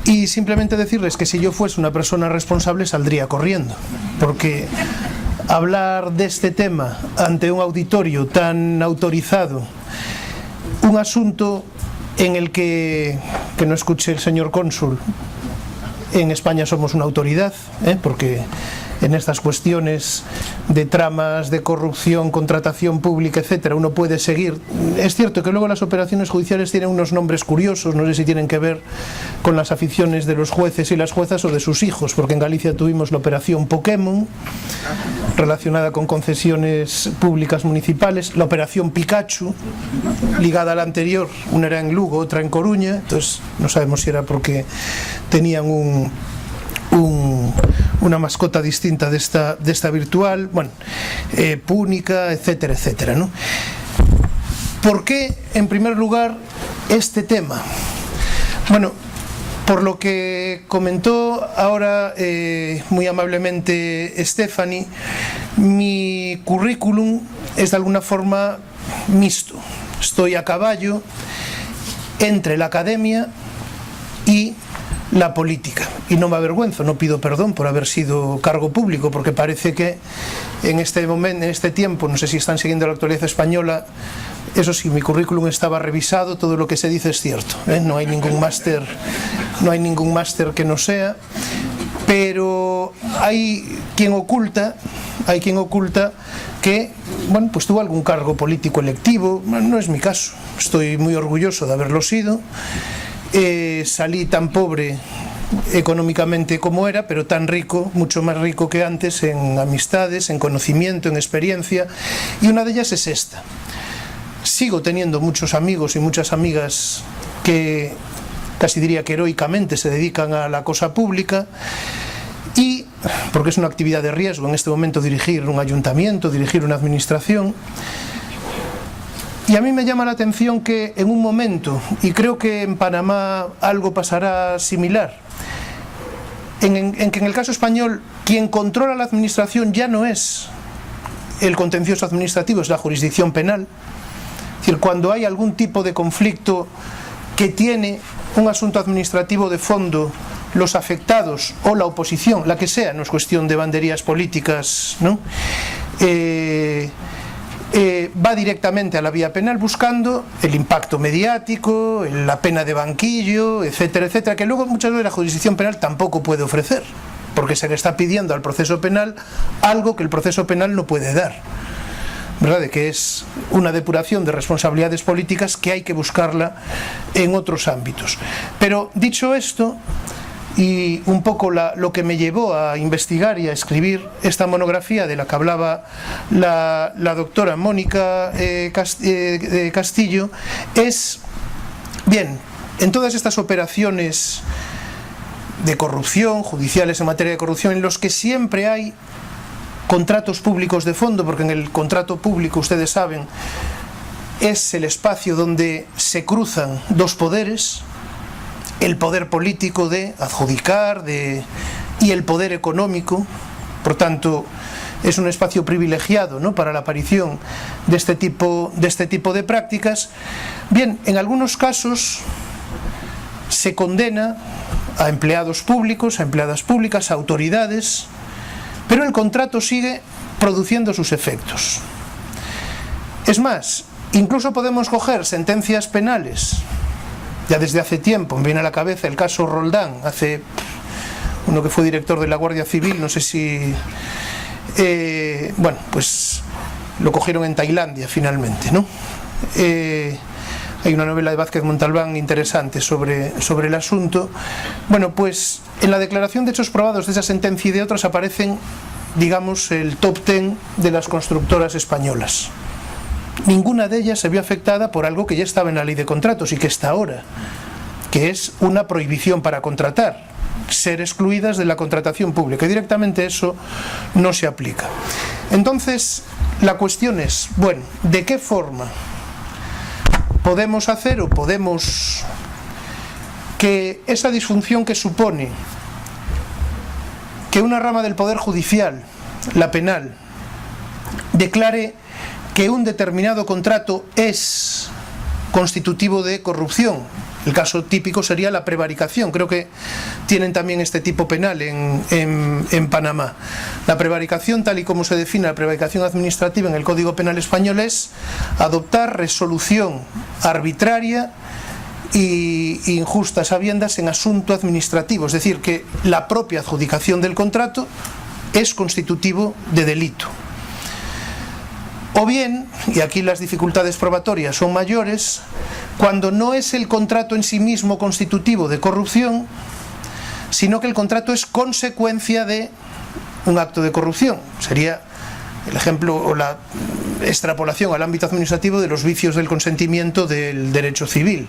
Y simplemente decirles que si yo fuese una persona responsable saldría corriendo, porque hablar de este tema ante un auditorio tan autorizado, un asunto en el que no escuche el señor cónsul, en España somos una autoridad, porque en estas cuestiones de tramas de corrupción, contratación pública, etcétera, uno puede seguir. Es cierto que luego las operaciones judiciales tienen unos nombres curiosos, no sé si tienen que ver con las aficiones de los jueces y las juezas o de sus hijos, porque en Galicia tuvimos la operación Pokémon, relacionada con concesiones públicas municipales, la operación Pikachu, ligada a la anterior, una era en Lugo, otra en Coruña, entonces no sabemos si era porque tenían una mascota distinta de esta virtual, bueno, Púnica, etcétera, etcétera, ¿no? ¿Por qué, en primer lugar, este tema? Bueno, por lo que comentó ahora muy amablemente Stephanie, mi currículum es de alguna forma mixto. Estoy a caballo entre la academia y la política, y no me avergüenzo, no pido perdón por haber sido cargo público, porque parece que en este momento, en este tiempo, no sé si están siguiendo la actualidad española, eso sí, mi currículum estaba revisado, todo lo que se dice es cierto, no hay ningún máster que no sea, pero hay quien oculta que, bueno, pues tuvo algún cargo político electivo. No es mi caso, estoy muy orgulloso de haberlo sido. Salí tan pobre económicamente como era, pero tan rico, mucho más rico que antes, en amistades, en conocimiento, en experiencia, y una de ellas es esta. Sigo teniendo muchos amigos y muchas amigas que casi diría que heroicamente se dedican a la cosa pública, y porque es una actividad de riesgo en este momento dirigir un ayuntamiento, dirigir una administración. Y a mí me llama la atención que en un momento, y creo que en Panamá algo pasará similar, en que en el caso español quien controla la administración ya no es el contencioso administrativo, es la jurisdicción penal. Es decir, cuando hay algún tipo de conflicto que tiene un asunto administrativo de fondo, los afectados o la oposición, la que sea, no es cuestión de banderías políticas, ¿no? Va directamente a la vía penal buscando el impacto mediático, la pena de banquillo, etcétera, etcétera, que luego muchas veces la jurisdicción penal tampoco puede ofrecer, porque se le está pidiendo al proceso penal algo que el proceso penal no puede dar, ¿verdad? De que es una depuración de responsabilidades políticas que hay que buscarla en otros ámbitos. Pero dicho esto, y un poco lo que me llevó a investigar y a escribir esta monografía de la que hablaba la doctora Mónica Castillo, es, bien, en todas estas operaciones de corrupción, judiciales en materia de corrupción, en los que siempre hay contratos públicos de fondo, porque en el contrato público, ustedes saben, es el espacio donde se cruzan dos poderes, el poder político de adjudicar y el poder económico. Por tanto, es un espacio privilegiado, ¿no?, para la aparición de este tipo de prácticas. Bien, en algunos casos se condena a empleados públicos, a empleadas públicas, a autoridades, pero el contrato sigue produciendo sus efectos. Es más, incluso podemos coger sentencias penales. Ya desde hace tiempo me viene a la cabeza el caso Roldán, uno que fue director de la Guardia Civil, no sé si... bueno, pues lo cogieron en Tailandia finalmente, ¿no? Hay una novela de Vázquez Montalbán interesante sobre el asunto. Bueno, pues en la declaración de hechos probados de esa sentencia y de otras aparecen, digamos, el top 10 de las constructoras españolas. Ninguna de ellas se vio afectada por algo que ya estaba en la ley de contratos y que está ahora, que es una prohibición para contratar, ser excluidas de la contratación pública, y directamente eso no se aplica. Entonces, la cuestión es, bueno, ¿de qué forma podemos hacer o podemos que esa disfunción que supone que una rama del Poder Judicial, la penal, declare que un determinado contrato es constitutivo de corrupción, El caso típico sería la prevaricación. Creo que tienen también este tipo penal en Panamá. La prevaricación, tal y como se define la prevaricación administrativa en el Código Penal español, es adoptar resolución arbitraria e injusta sabiendas en asunto administrativo, es decir, que la propia adjudicación del contrato es constitutivo de delito. O bien, y aquí las dificultades probatorias son mayores, cuando no es el contrato en sí mismo constitutivo de corrupción, sino que el contrato es consecuencia de un acto de corrupción. Sería el ejemplo o la extrapolación al ámbito administrativo de los vicios del consentimiento del derecho civil: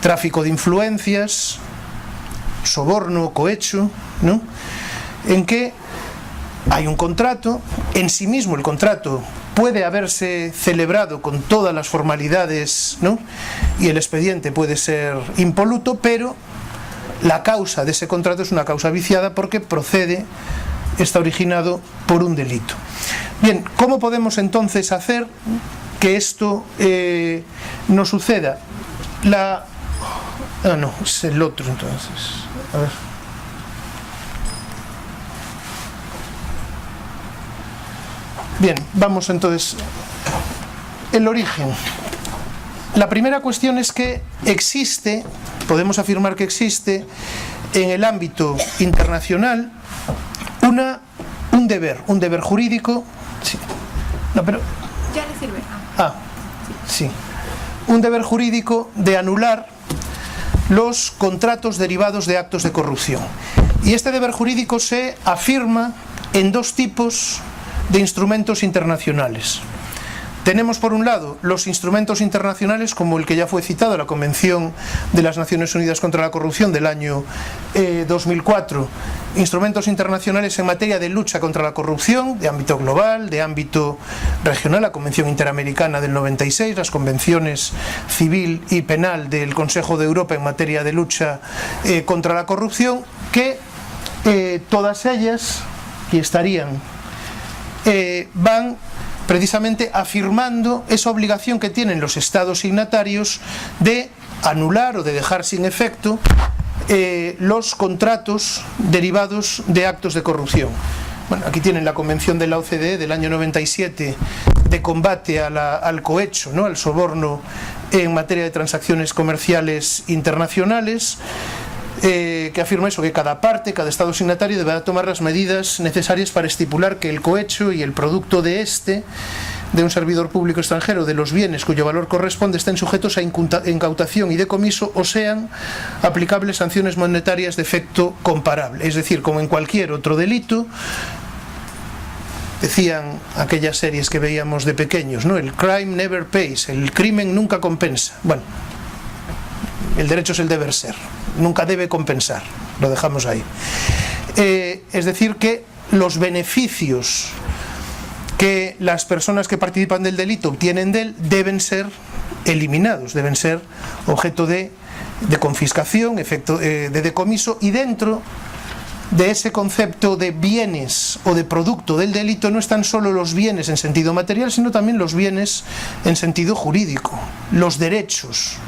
tráfico de influencias, soborno, cohecho, ¿no? En que hay un contrato, en sí mismo el contrato puede haberse celebrado con todas las formalidades, ¿no? Y el expediente puede ser impoluto, pero la causa de ese contrato es una causa viciada porque está originado por un delito. Bien, ¿cómo podemos entonces hacer que esto no suceda? No, es el otro entonces. A ver. Bien, vamos entonces. El origen. La primera cuestión es que podemos afirmar que existe en el ámbito internacional un deber jurídico. Sí. No, pero. Ya le sirve. Sí. Un deber jurídico de anular los contratos derivados de actos de corrupción. Y este deber jurídico se afirma en dos tipos de instrumentos internacionales. Tenemos por un lado los instrumentos internacionales como el que ya fue citado, la Convención de las Naciones Unidas contra la Corrupción del año 2004, instrumentos internacionales en materia de lucha contra la corrupción de ámbito global, de ámbito regional, la Convención Interamericana del 96, las convenciones civil y penal del Consejo de Europa en materia de lucha contra la corrupción, que todas ellas, que estarían, van precisamente afirmando esa obligación que tienen los estados signatarios de anular o de dejar sin efecto los contratos derivados de actos de corrupción. Bueno, aquí tienen la Convención de la OCDE del año 97 de combate al cohecho, ¿no?, al soborno en materia de transacciones comerciales internacionales, que afirma eso, que cada estado signatario deberá tomar las medidas necesarias para estipular que el cohecho y el producto de un servidor público extranjero, de los bienes cuyo valor corresponde, estén sujetos a incautación y decomiso o sean aplicables sanciones monetarias de efecto comparable. Es decir, como en cualquier otro delito, decían aquellas series que veíamos de pequeños, ¿no? El crime never pays, el crimen nunca compensa. Bueno, el derecho es el deber ser, nunca debe compensar, lo dejamos ahí. Es decir, que los beneficios que las personas que participan del delito obtienen de él deben ser eliminados, deben ser objeto de confiscación, efecto de decomiso, y dentro de ese concepto de bienes o de producto del delito no están solo los bienes en sentido material, sino también los bienes en sentido jurídico, los derechos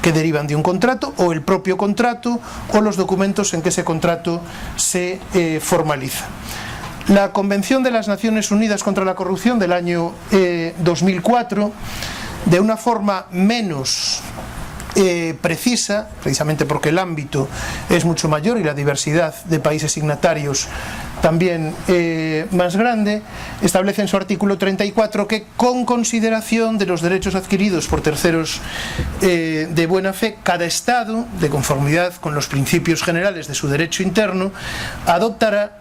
que derivan de un contrato o el propio contrato o los documentos en que ese contrato se formaliza. La Convención de las Naciones Unidas contra la Corrupción del año 2004, de una forma menos precisa, precisamente porque el ámbito es mucho mayor y la diversidad de países signatarios también más grande, establece en su artículo 34 que, con consideración de los derechos adquiridos por terceros de buena fe, cada Estado, de conformidad con los principios generales de su derecho interno, adoptará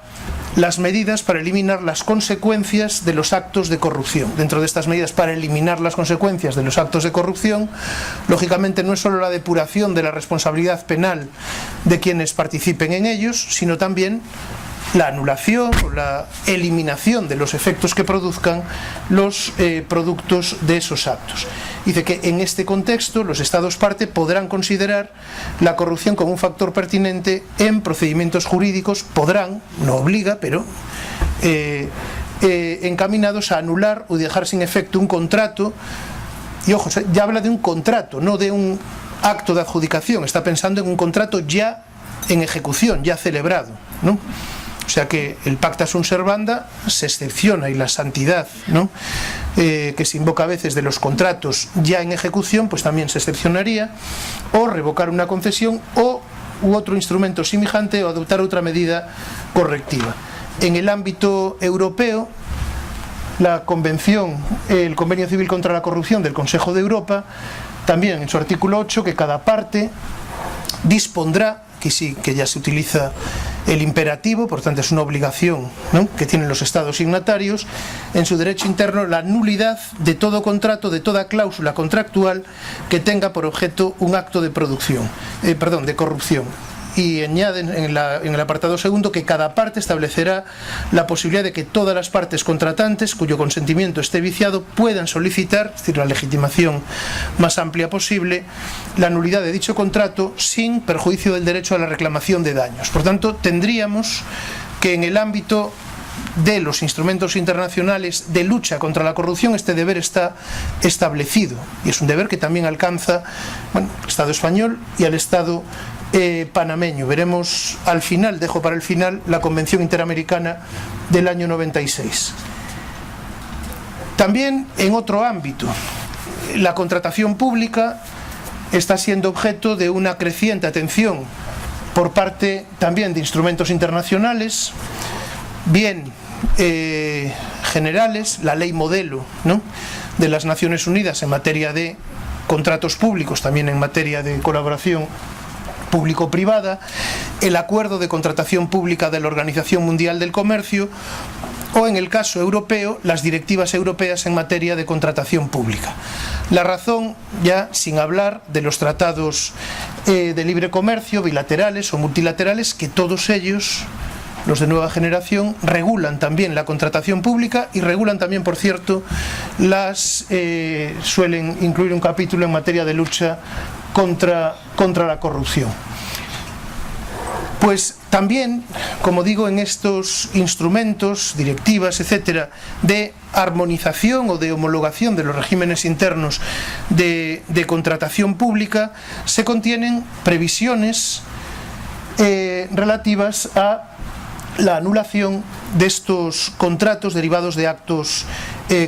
las medidas para eliminar las consecuencias de los actos de corrupción. Dentro de estas medidas para eliminar las consecuencias de los actos de corrupción, lógicamente no es solo la depuración de la responsabilidad penal de quienes participen en ellos, sino también la anulación o la eliminación de los efectos que produzcan los productos de esos actos. Dice que en este contexto los Estados parte podrán considerar la corrupción como un factor pertinente en procedimientos jurídicos, podrán, no obliga, pero encaminados a anular o dejar sin efecto un contrato. Y ojo, ya habla de un contrato, no de un acto de adjudicación, está pensando en un contrato ya en ejecución, ya celebrado, ¿no? O sea que el pacta sunt servanda se excepciona, y la santidad, ¿no?, que se invoca a veces de los contratos ya en ejecución, pues también se excepcionaría, o revocar una concesión u otro instrumento semejante, o adoptar otra medida correctiva. En el ámbito europeo, la Convención, el Convenio Civil contra la Corrupción del Consejo de Europa, también en su artículo 8, que cada parte dispondrá, que sí, que ya se utiliza el imperativo, por tanto es una obligación, ¿no?, que tienen los estados signatarios, en su derecho interno, la nulidad de todo contrato, de toda cláusula contractual que tenga por objeto un acto de de corrupción. Y añaden en el apartado segundo que cada parte establecerá la posibilidad de que todas las partes contratantes cuyo consentimiento esté viciado puedan solicitar, es decir, la legitimación más amplia posible, la nulidad de dicho contrato sin perjuicio del derecho a la reclamación de daños. Por tanto, tendríamos que en el ámbito de los instrumentos internacionales de lucha contra la corrupción este deber está establecido, y es un deber que también alcanza, bueno, al Estado español y al Estado panameño. Veremos al final, dejo para el final, la Convención Interamericana del año 96. También en otro ámbito, la contratación pública está siendo objeto de una creciente atención por parte también de instrumentos internacionales, bien generales, la ley modelo, ¿no?, de las Naciones Unidas en materia de contratos públicos, también en materia de colaboración público-privada, el acuerdo de contratación pública de la Organización Mundial del Comercio, o en el caso europeo, las directivas europeas en materia de contratación pública. La razón, ya sin hablar de los tratados de libre comercio, bilaterales o multilaterales, que todos ellos, los de nueva generación, regulan también la contratación pública y regulan también, por cierto, suelen incluir un capítulo en materia de lucha contra la corrupción. Pues también, como digo, en estos instrumentos, directivas, etcétera, de armonización o de homologación de los regímenes internos de contratación pública, se contienen previsiones relativas a la anulación de estos contratos derivados de actos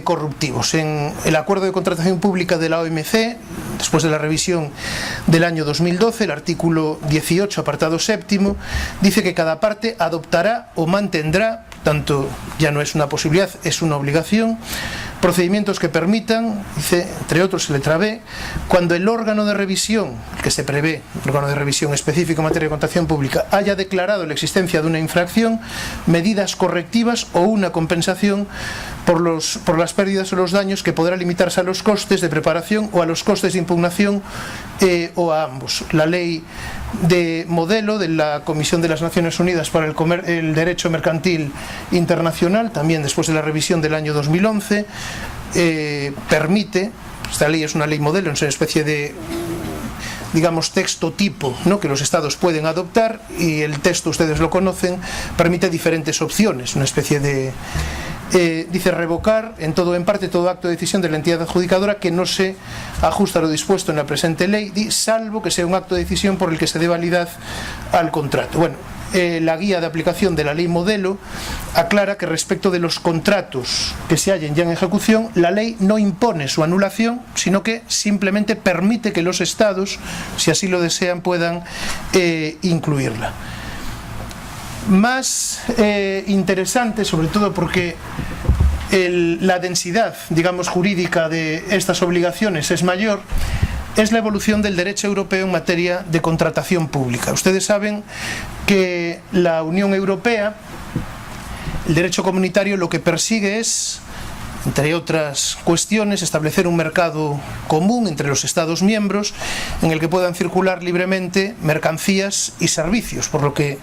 corruptivos. En el acuerdo de contratación pública de la OMC, después de la revisión del año 2012, el artículo 18, apartado séptimo, dice que cada parte adoptará o mantendrá, tanto ya no es una posibilidad, es una obligación, procedimientos que permitan, dice, entre otros, letra B, cuando el órgano de revisión, que se prevé, el órgano de revisión específico en materia de contratación pública, haya declarado la existencia de una infracción, medidas correctivas o una compensación por las pérdidas o los daños, que podrá limitarse a los costes de preparación o a los costes de impugnación o a ambos. La ley de modelo de la Comisión de las Naciones Unidas para el Derecho Mercantil Internacional, también después de la revisión del año 2011, permite, esta ley es una ley modelo, es una especie de, digamos, texto tipo, ¿no?, que los estados pueden adoptar, y el texto, ustedes lo conocen, permite diferentes opciones, una especie de dice revocar en todo o en parte todo acto de decisión de la entidad adjudicadora que no se ajusta a lo dispuesto en la presente ley, salvo que sea un acto de decisión por el que se dé validez al contrato. Bueno, la guía de aplicación de la ley modelo aclara que respecto de los contratos que se hallen ya en ejecución, la ley no impone su anulación, sino que simplemente permite que los estados, si así lo desean, puedan incluirla. Más interesante, sobre todo porque la densidad, digamos, jurídica de estas obligaciones es mayor, es la evolución del derecho europeo en materia de contratación pública. Ustedes saben que la Unión Europea, el derecho comunitario, lo que persigue es, entre otras cuestiones, establecer un mercado común entre los Estados miembros en el que puedan circular libremente mercancías y servicios, por lo que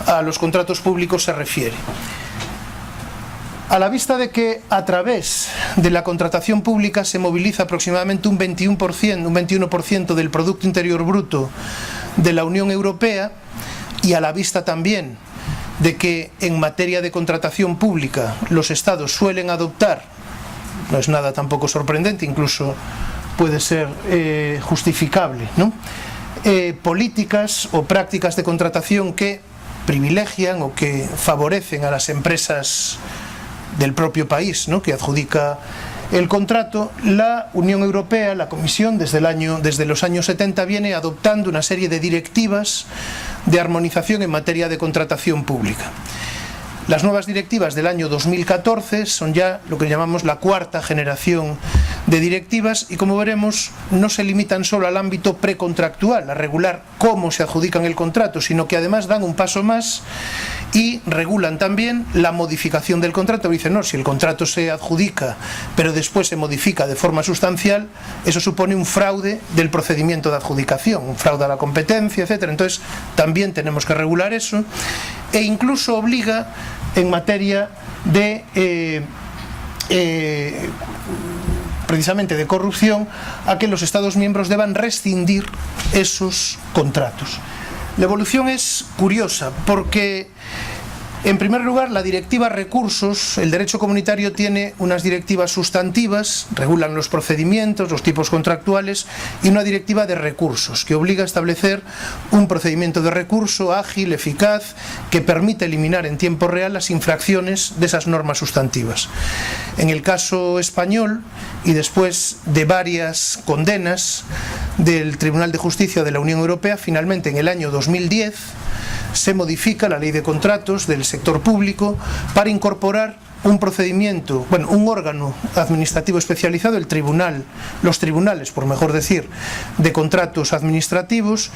a los contratos públicos se refiere. A la vista de que a través de la contratación pública se moviliza aproximadamente un 21% del Producto Interior Bruto de la Unión Europea, y a la vista también de que en materia de contratación pública los estados suelen adoptar, no es nada tampoco sorprendente, incluso puede ser justificable, ¿no? Políticas o prácticas de contratación que privilegian o que favorecen a las empresas del propio país, ¿no?, que adjudica el contrato. La Unión Europea, la Comisión, desde los años 70 viene adoptando una serie de directivas de armonización en materia de contratación pública. Las nuevas directivas del año 2014 son ya lo que llamamos la cuarta generación de directivas y, como veremos, no se limitan solo al ámbito precontractual, a regular cómo se adjudican el contrato, sino que además dan un paso más y regulan también la modificación del contrato. Dicen, no, si el contrato se adjudica pero después se modifica de forma sustancial, eso supone un fraude del procedimiento de adjudicación, un fraude a la competencia, etc. Entonces también tenemos que regular eso, e incluso obliga en materia de precisamente de corrupción a que los Estados miembros deban rescindir esos contratos. La evolución es curiosa porque, en primer lugar, la directiva recursos, el derecho comunitario tiene unas directivas sustantivas, regulan los procedimientos, los tipos contractuales, y una directiva de recursos que obliga a establecer un procedimiento de recurso ágil, eficaz, que permite eliminar en tiempo real las infracciones de esas normas sustantivas. En el caso español, y después de varias condenas del Tribunal de Justicia de la Unión Europea, finalmente en el año 2010 se modifica la ley de contratos del sector público para incorporar un procedimiento, un órgano administrativo especializado, los tribunales, por mejor decir, de contratos administrativos,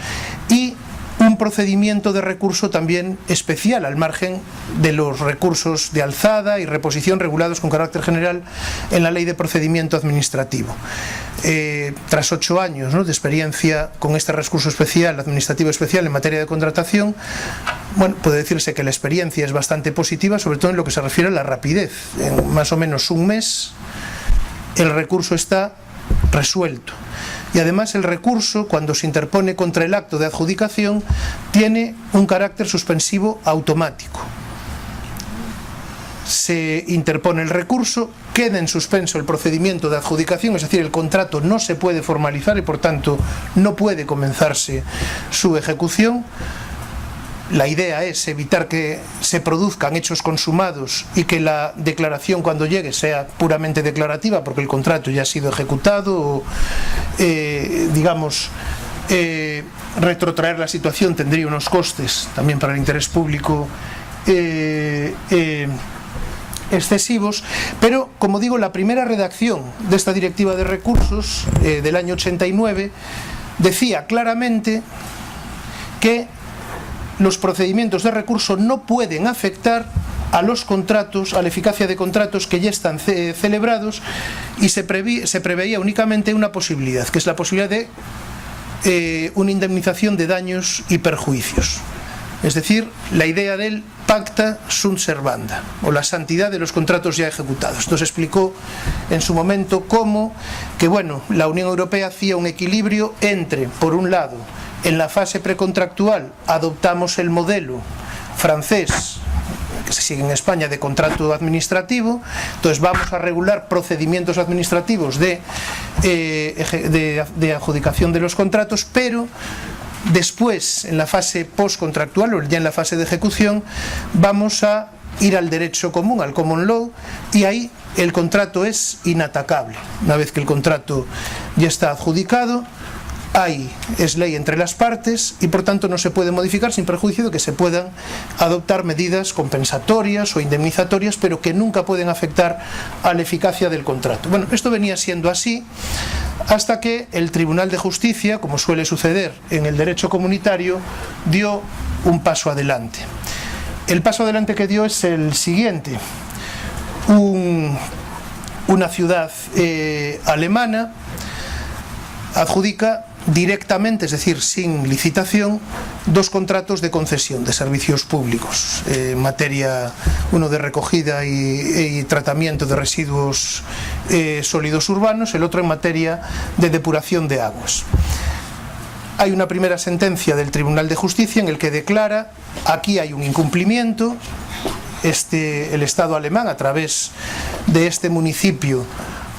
y un procedimiento de recurso también especial, al margen de los recursos de alzada y reposición regulados con carácter general en la Ley de Procedimiento Administrativo. Tras 8 años, ¿no?, de experiencia con este recurso especial, administrativo especial en materia de contratación, puede decirse que la experiencia es bastante positiva, sobre todo en lo que se refiere a la rapidez. En más o menos un mes el recurso está resuelto. Y además el recurso, cuando se interpone contra el acto de adjudicación, tiene un carácter suspensivo automático. Se interpone el recurso, queda en suspenso el procedimiento de adjudicación, es decir, el contrato no se puede formalizar y por tanto no puede comenzarse su ejecución. La idea es evitar que se produzcan hechos consumados y que la declaración, cuando llegue, sea puramente declarativa, porque el contrato ya ha sido ejecutado, o retrotraer la situación tendría unos costes también para el interés público excesivos. Pero, como digo, la primera redacción de esta directiva de recursos del año 89 decía claramente que los procedimientos de recurso no pueden afectar a los contratos, a la eficacia de contratos que ya están celebrados, y se preveía únicamente una posibilidad, que es la posibilidad de una indemnización de daños y perjuicios. Es decir, la idea del pacta sunt servanda, o la santidad de los contratos ya ejecutados. Esto se explicó en su momento como que, la Unión Europea hacía un equilibrio entre, por un lado, en la fase precontractual adoptamos el modelo francés, que se sigue en España, de contrato administrativo. Entonces vamos a regular procedimientos administrativos de adjudicación de los contratos, pero después, en la fase postcontractual, o ya en la fase de ejecución, vamos a ir al derecho común, al common law, y ahí el contrato es inatacable. Una vez que el contrato ya está adjudicado, es ley entre las partes y por tanto no se puede modificar sin perjuicio de que se puedan adoptar medidas compensatorias o indemnizatorias, pero que nunca pueden afectar a la eficacia del contrato. Esto venía siendo así hasta que el Tribunal de Justicia, como suele suceder en el derecho comunitario, dio un paso adelante. El paso adelante que dio es el siguiente. Una ciudad alemana adjudica directamente, es decir, sin licitación, 2 contratos de concesión de servicios públicos en materia, uno de recogida y tratamiento de residuos sólidos urbanos, el otro en materia de depuración de aguas. Hay una primera sentencia del Tribunal de Justicia en el que declara: aquí hay un incumplimiento, el Estado alemán, a través de este municipio,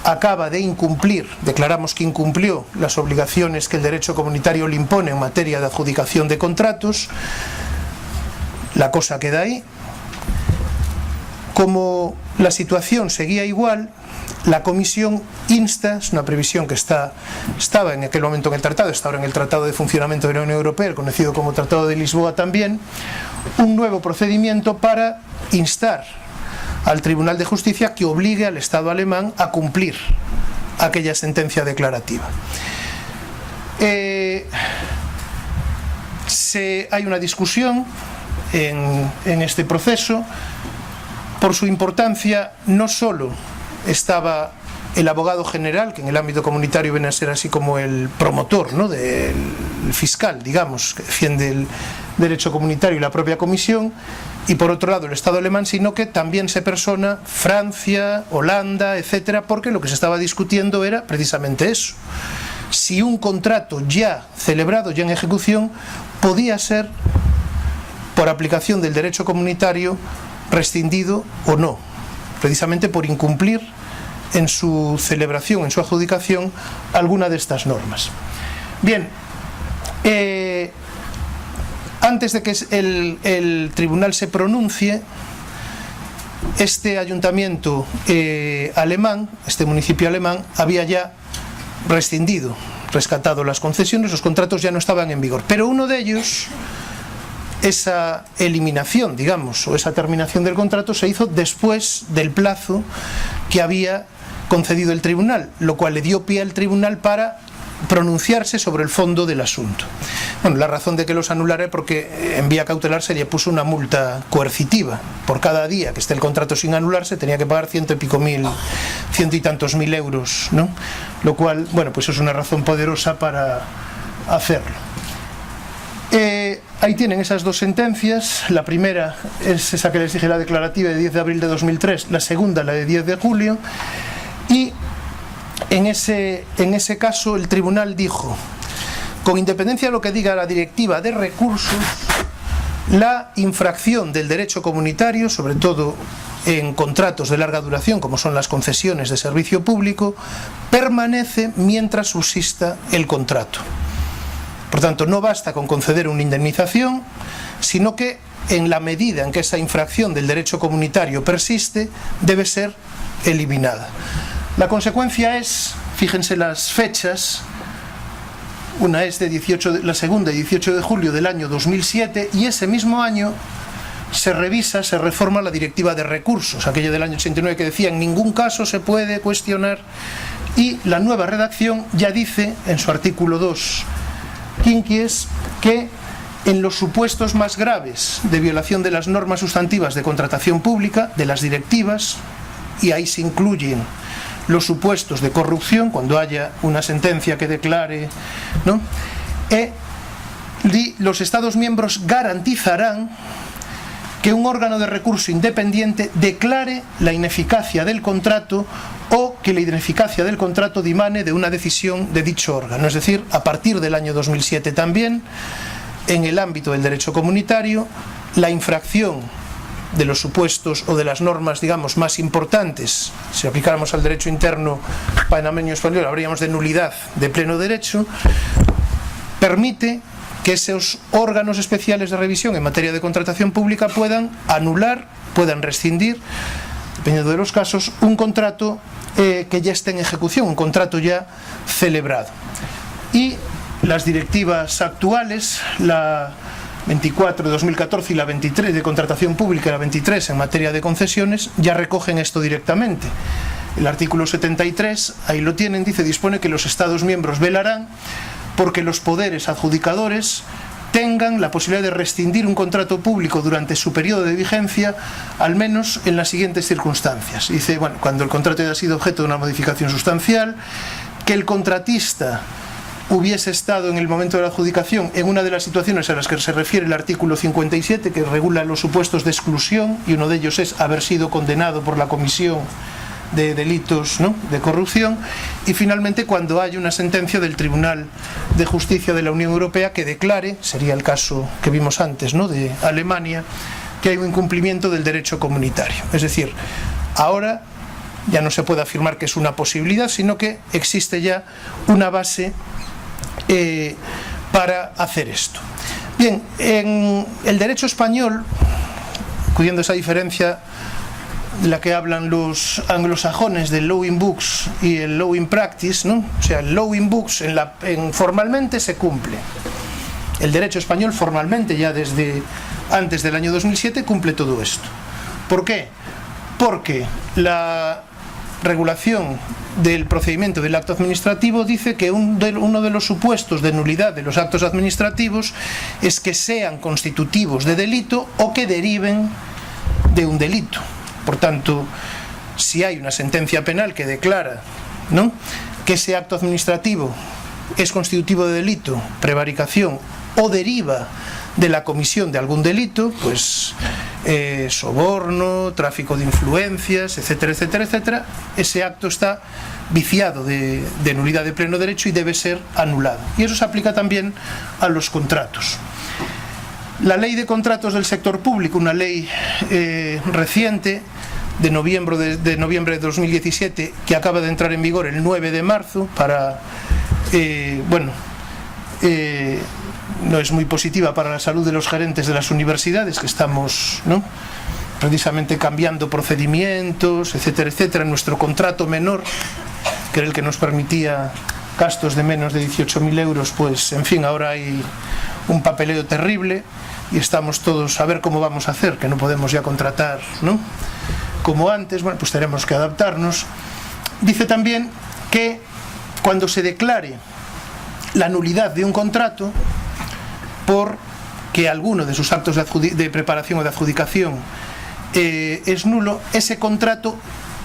acaba de incumplir, declaramos que incumplió las obligaciones que el derecho comunitario le impone en materia de adjudicación de contratos. La cosa queda ahí. Como la situación seguía igual, la Comisión insta, es una previsión que estaba en aquel momento en el tratado, está ahora en el Tratado de Funcionamiento de la Unión Europea, el conocido como Tratado de Lisboa también, un nuevo procedimiento para instar al Tribunal de Justicia que obligue al Estado alemán a cumplir aquella sentencia declarativa. Hay una discusión en este proceso. Por su importancia, no solo estaba el abogado general, que en el ámbito comunitario viene a ser así como el promotor, ¿no?, el fiscal, digamos, que defiende el derecho comunitario, y la propia comisión, y por otro lado el Estado alemán, sino que también se persona Francia, Holanda, etcétera, porque lo que se estaba discutiendo era precisamente eso: si un contrato ya celebrado, ya en ejecución, podía ser, por aplicación del derecho comunitario, rescindido o no, precisamente por incumplir en su celebración, en su adjudicación, alguna de estas normas. Bien, antes de que el tribunal se pronuncie, este ayuntamiento alemán, este municipio alemán, había ya rescindido, rescatado las concesiones, los contratos ya no estaban en vigor, pero uno de ellos, esa eliminación, digamos, o esa terminación del contrato se hizo después del plazo que había concedido el tribunal, lo cual le dio pie al tribunal para pronunciarse sobre el fondo del asunto. Bueno, la razón de que los anulara es porque en vía cautelar se le puso una multa coercitiva. Por cada día que esté el contrato sin anularse tenía que pagar ciento y tantos mil euros, ¿no? Lo cual, bueno, pues es una razón poderosa para hacerlo. Ahí tienen esas dos sentencias. La primera es esa que les dije, la declarativa de 10 de abril de 2003, la segunda la de 10 de julio, y en ese caso el tribunal dijo: con independencia de lo que diga la directiva de recursos, la infracción del derecho comunitario, sobre todo en contratos de larga duración como son las concesiones de servicio público, permanece mientras subsista el contrato. Por tanto, no basta con conceder una indemnización, sino que en la medida en que esa infracción del derecho comunitario persiste, debe ser eliminada. La consecuencia es, fíjense las fechas, una es la segunda, 18 de julio del año 2007, y ese mismo año se reforma la directiva de recursos, aquella del año 89 que decía en ningún caso se puede cuestionar, y la nueva redacción ya dice en su artículo 2 quinquies que en los supuestos más graves de violación de las normas sustantivas de contratación pública, de las directivas, y ahí se incluyen los supuestos de corrupción, cuando haya una sentencia que declare, ¿no?, los Estados miembros garantizarán que un órgano de recurso independiente declare la ineficacia del contrato o que la ineficacia del contrato dimane de una decisión de dicho órgano. Es decir, a partir del año 2007 también, en el ámbito del derecho comunitario, la infracción de los supuestos o de las normas, digamos, más importantes, si aplicáramos al derecho interno panameño español, habríamos de nulidad de pleno derecho, permite que esos órganos especiales de revisión en materia de contratación pública puedan anular, puedan rescindir, dependiendo de los casos, un contrato que ya esté en ejecución, un contrato ya celebrado. Y las directivas actuales, la 24 de 2014 y la 23 de contratación pública y la 23 en materia de concesiones, ya recogen esto directamente. El artículo 73, ahí lo tienen, dispone que los Estados miembros velarán porque los poderes adjudicadores tengan la posibilidad de rescindir un contrato público durante su periodo de vigencia, al menos en las siguientes circunstancias. Dice, bueno, cuando el contrato haya sido objeto de una modificación sustancial, que el contratista hubiese estado en el momento de la adjudicación en una de las situaciones a las que se refiere el artículo 57, que regula los supuestos de exclusión, y uno de ellos es haber sido condenado por la comisión de delitos, ¿no?, de corrupción, y finalmente cuando haya una sentencia del Tribunal de Justicia de la Unión Europea que declare, sería el caso que vimos antes, ¿no?, de Alemania, que hay un incumplimiento del derecho comunitario. Es decir, ahora ya no se puede afirmar que es una posibilidad, sino que existe ya una base para hacer esto. Bien, en el derecho español, acudiendo a esa diferencia de la que hablan los anglosajones del law in books y el law in practice, ¿no? O sea, el law in books formalmente se cumple. El derecho español formalmente, ya desde antes del año 2007, cumple todo esto. ¿Por qué? Porque la regulación del procedimiento del acto administrativo dice que uno de los supuestos de nulidad de los actos administrativos es que sean constitutivos de delito o que deriven de un delito. Por tanto, si hay una sentencia penal que declara, ¿no?, que ese acto administrativo es constitutivo de delito, prevaricación, o deriva de la comisión de algún delito, pues soborno, tráfico de influencias, etcétera, etcétera, etcétera, ese acto está viciado de nulidad de pleno derecho y debe ser anulado. Y eso se aplica también a los contratos. La ley de contratos del sector público, una ley reciente de noviembre de 2017, que acaba de entrar en vigor el 9 de marzo, no es muy positiva para la salud de los gerentes de las universidades, que estamos, ¿no?, precisamente cambiando procedimientos, etcétera, etcétera. Nuestro contrato menor, que era el que nos permitía gastos de menos de 18.000 euros, pues en fin, ahora hay un papeleo terrible y estamos todos a ver cómo vamos a hacer, que no podemos ya contratar, ¿no?, como antes. Bueno, pues tenemos que adaptarnos. Dice también que cuando se declare la nulidad de un contrato porque alguno de sus actos de preparación o de adjudicación es nulo, ese contrato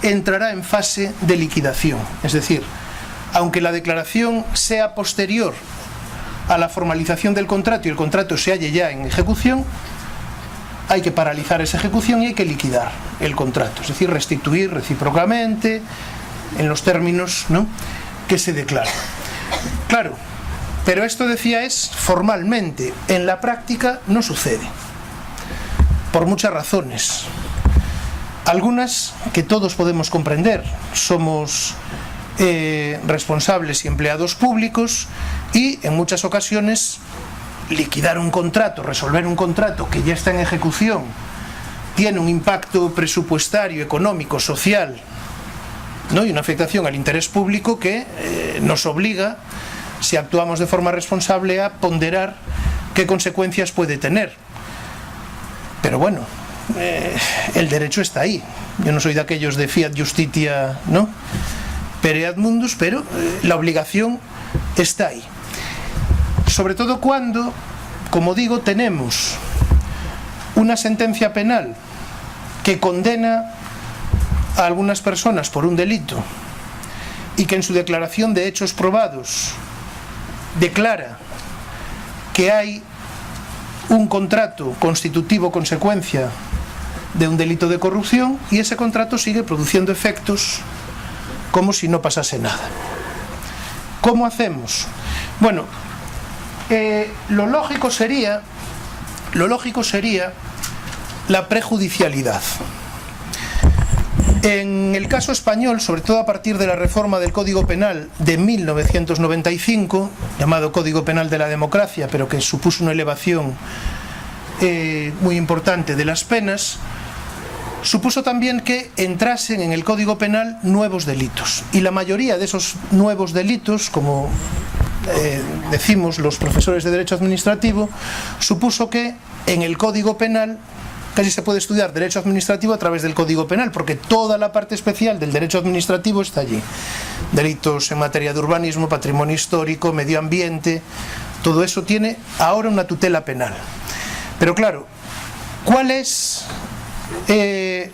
entrará en fase de liquidación. Es decir, aunque la declaración sea posterior a la formalización del contrato y el contrato se halle ya en ejecución, hay que paralizar esa ejecución y hay que liquidar el contrato, es decir, restituir recíprocamente en los términos, ¿no?, que se declaran. Claro, pero esto, decía, es formalmente. En la práctica no sucede, por muchas razones. Algunas que todos podemos comprender. Somos responsables y empleados públicos y en muchas ocasiones liquidar un contrato, resolver un contrato que ya está en ejecución, tiene un impacto presupuestario, económico, social, ¿no?, y una afectación al interés público que nos obliga, si actuamos de forma responsable, a ponderar qué consecuencias puede tener. Pero bueno, el derecho está ahí. Yo no soy de aquellos de fiat justitia, ¿no?, pereat mundus, pero la obligación está ahí. Sobre todo cuando, como digo, tenemos una sentencia penal que condena a algunas personas por un delito y que en su declaración de hechos probados declara que hay un contrato constitutivo consecuencia de un delito de corrupción y ese contrato sigue produciendo efectos como si no pasase nada. ¿Cómo hacemos? Bueno, lo lógico sería la prejudicialidad. En el caso español, sobre todo a partir de la reforma del Código Penal de 1995, llamado Código Penal de la Democracia, pero que supuso una elevación muy importante de las penas, supuso también que entrasen en el Código Penal nuevos delitos. Y la mayoría de esos nuevos delitos, como decimos los profesores de Derecho Administrativo, supuso que en el Código Penal casi se puede estudiar Derecho Administrativo a través del Código Penal, porque toda la parte especial del Derecho Administrativo está allí. Delitos en materia de urbanismo, patrimonio histórico, medio ambiente, todo eso tiene ahora una tutela penal. Pero claro, ¿cuál es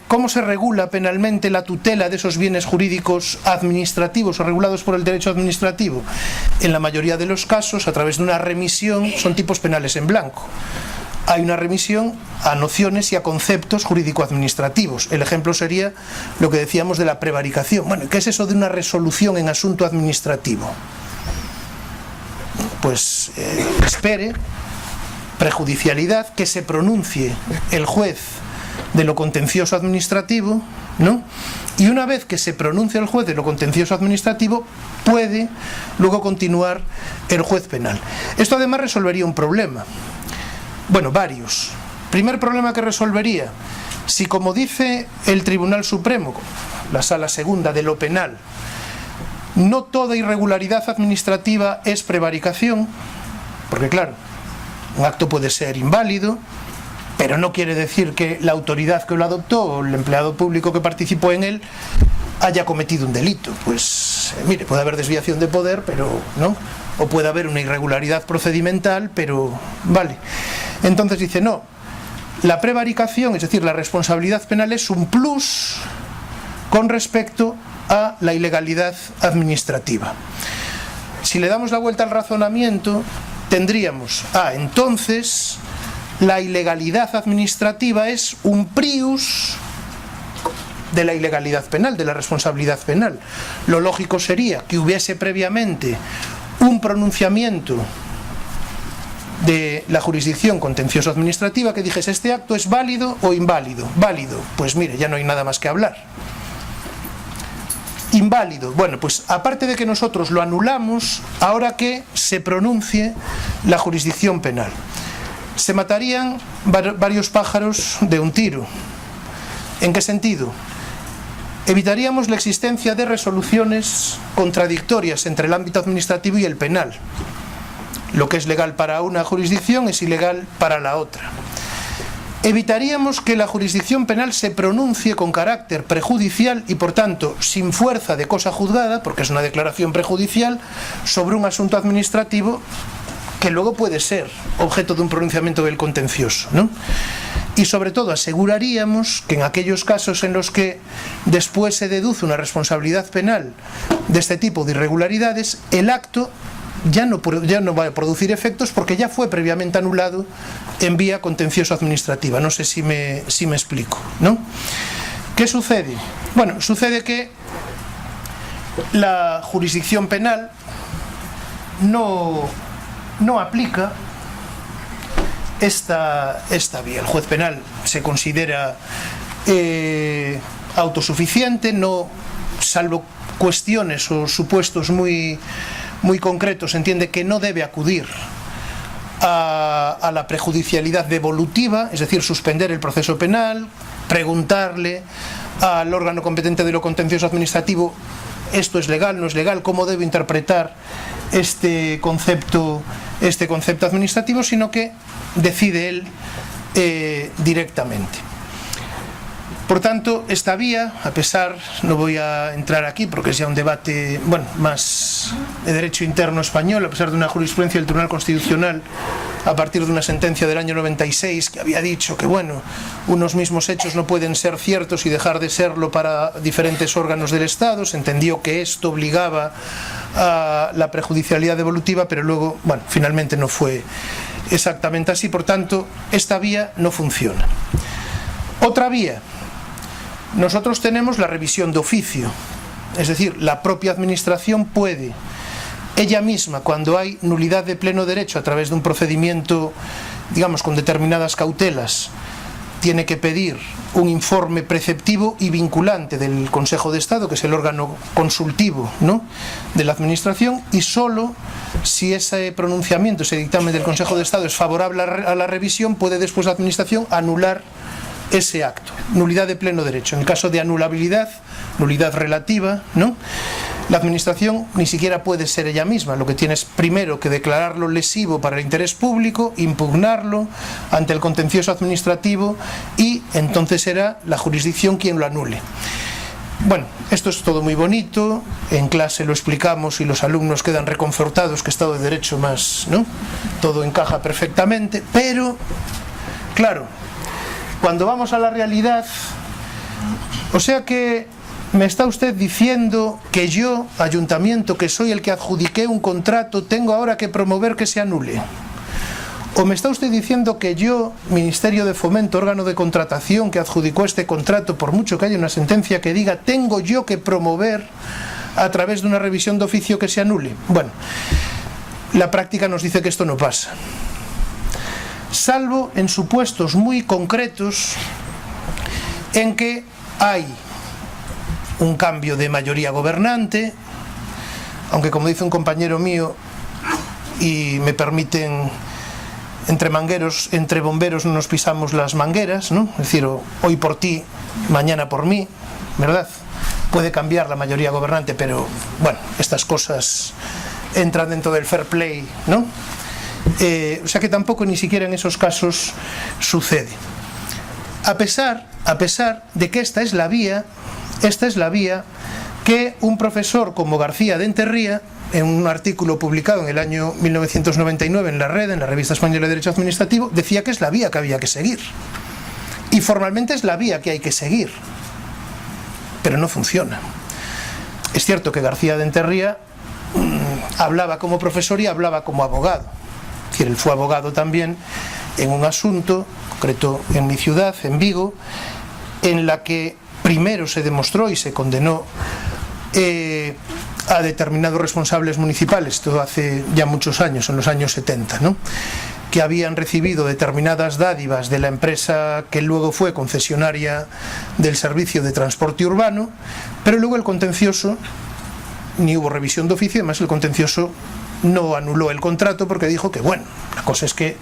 cómo se regula penalmente la tutela de esos bienes jurídicos administrativos o regulados por el derecho administrativo? En la mayoría de los casos, a través de una remisión, son tipos penales en blanco. Hay una remisión a nociones y a conceptos jurídico-administrativos. El ejemplo sería lo que decíamos de la prevaricación. Bueno, ¿qué es eso de una resolución en asunto administrativo? Pues espere, prejudicialidad, que se pronuncie el juez de lo contencioso administrativo ¿no? Y una vez que se pronuncia el juez de lo contencioso administrativo, puede luego continuar el juez penal. Esto además resolvería un problema. Bueno, varios. Primer problema que resolvería: si, como dice el Tribunal Supremo, la Sala Segunda de lo penal, no toda irregularidad administrativa es prevaricación, porque claro, un acto puede ser inválido, pero no quiere decir que la autoridad que lo adoptó o el empleado público que participó en él haya cometido un delito. Pues mire, puede haber desviación de poder, pero no, o puede haber una irregularidad procedimental, pero vale. Entonces dice, no, la prevaricación, es decir, la responsabilidad penal, es un plus con respecto a la ilegalidad administrativa. Si le damos la vuelta al razonamiento, tendríamos, entonces la ilegalidad administrativa es un prius de la ilegalidad penal, de la responsabilidad penal. Lo lógico sería que hubiese previamente un pronunciamiento de la jurisdicción contencioso administrativa que dijese, este acto es válido o inválido. Válido, pues mire, ya no hay nada más que hablar. Inválido, bueno, pues aparte de que nosotros lo anulamos, ahora que se pronuncie la jurisdicción penal, se matarían varios pájaros de un tiro. ¿En qué sentido? Evitaríamos la existencia de resoluciones contradictorias entre el ámbito administrativo y el penal. Lo que es legal para una jurisdicción es ilegal para la otra. Evitaríamos que la jurisdicción penal se pronuncie con carácter prejudicial y, por tanto, sin fuerza de cosa juzgada, porque es una declaración prejudicial, sobre un asunto administrativo que luego puede ser objeto de un pronunciamiento del contencioso, ¿no? Y sobre todo aseguraríamos que en aquellos casos en los que después se deduce una responsabilidad penal de este tipo de irregularidades, el acto ya no va a producir efectos porque ya fue previamente anulado en vía contencioso administrativa. No sé si me explico, ¿no? ¿Qué sucede? Bueno, sucede que la jurisdicción penal no aplica esta vía. El juez penal se considera autosuficiente, no, salvo cuestiones o supuestos muy concretos, entiende que no debe acudir a la prejudicialidad devolutiva, es decir, suspender el proceso penal, preguntarle al órgano competente de lo contencioso administrativo, esto es legal, no es legal, cómo debo interpretar este concepto administrativo, sino que decide él directamente. Por tanto, esta vía, a pesar, no voy a entrar aquí porque es ya un debate, bueno, más de derecho interno español, a pesar de una jurisprudencia del Tribunal Constitucional a partir de una sentencia del año 96 que había dicho que, bueno, unos mismos hechos no pueden ser ciertos y dejar de serlo para diferentes órganos del Estado, se entendió que esto obligaba a la prejudicialidad devolutiva, pero luego, bueno, finalmente no fue exactamente así. Por tanto, esta vía no funciona. Otra vía: nosotros tenemos la revisión de oficio, es decir, la propia administración puede ella misma, cuando hay nulidad de pleno derecho a través de un procedimiento, digamos, con determinadas cautelas, tiene que pedir un informe preceptivo y vinculante del Consejo de Estado, que es el órgano consultivo, ¿no?, de la administración, y solo si ese pronunciamiento, ese dictamen del Consejo de Estado es favorable a la revisión, puede después la administración anular ese acto. Nulidad de pleno derecho. En caso de anulabilidad, nulidad relativa, ¿no?, la administración ni siquiera puede ser ella misma. Lo que tiene es primero que declararlo lesivo para el interés público, impugnarlo ante el contencioso administrativo y entonces será la jurisdicción quien lo anule. Bueno, esto es todo muy bonito, en clase lo explicamos y los alumnos quedan reconfortados que Estado de Derecho más, ¿no?, todo encaja perfectamente, pero, claro, cuando vamos a la realidad, o sea que me está usted diciendo que yo, ayuntamiento, que soy el que adjudiqué un contrato, tengo ahora que promover que se anule. O me está usted diciendo que yo, Ministerio de Fomento, órgano de contratación que adjudicó este contrato, por mucho que haya una sentencia que diga, tengo yo que promover a través de una revisión de oficio que se anule. Bueno, la práctica nos dice que esto no pasa, salvo en supuestos muy concretos en que hay un cambio de mayoría gobernante, aunque como dice un compañero mío, y me permiten, entre bomberos no nos pisamos las mangueras, ¿no? Es decir, hoy por ti, mañana por mí, ¿verdad? Puede cambiar la mayoría gobernante, pero bueno, estas cosas entran dentro del fair play, ¿no? O sea que tampoco ni siquiera en esos casos sucede. A pesar de que esta es la vía que un profesor como García de Enterría, en un artículo publicado en el año 1999 en La Red, en la Revista Española de Derecho Administrativo, decía que es la vía que había que seguir. Y formalmente es la vía que hay que seguir. Pero no funciona. Es cierto que García de Enterría hablaba como profesor y hablaba como abogado. Es decir, él fue abogado también en un asunto, concreto en mi ciudad, en Vigo, en la que primero se demostró y se condenó a determinados responsables municipales, todo hace ya muchos años, en los años 70, ¿no?, que habían recibido determinadas dádivas de la empresa que luego fue concesionaria del servicio de transporte urbano, pero luego el contencioso, ni hubo revisión de oficio, además el contencioso no anuló el contrato porque dijo que, bueno, la cosa es que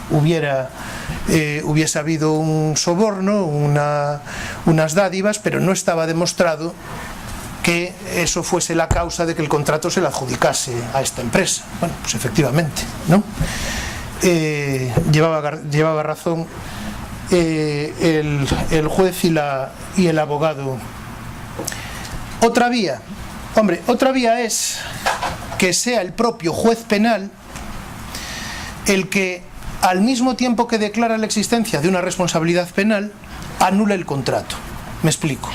hubiese habido un soborno, unas dádivas, pero no estaba demostrado que eso fuese la causa de que el contrato se le adjudicase a esta empresa. Bueno, pues efectivamente, ¿no? Llevaba razón el juez y el abogado. Otra vía es que sea el propio juez penal el que, al mismo tiempo que declara la existencia de una responsabilidad penal, anula el contrato. Me explico.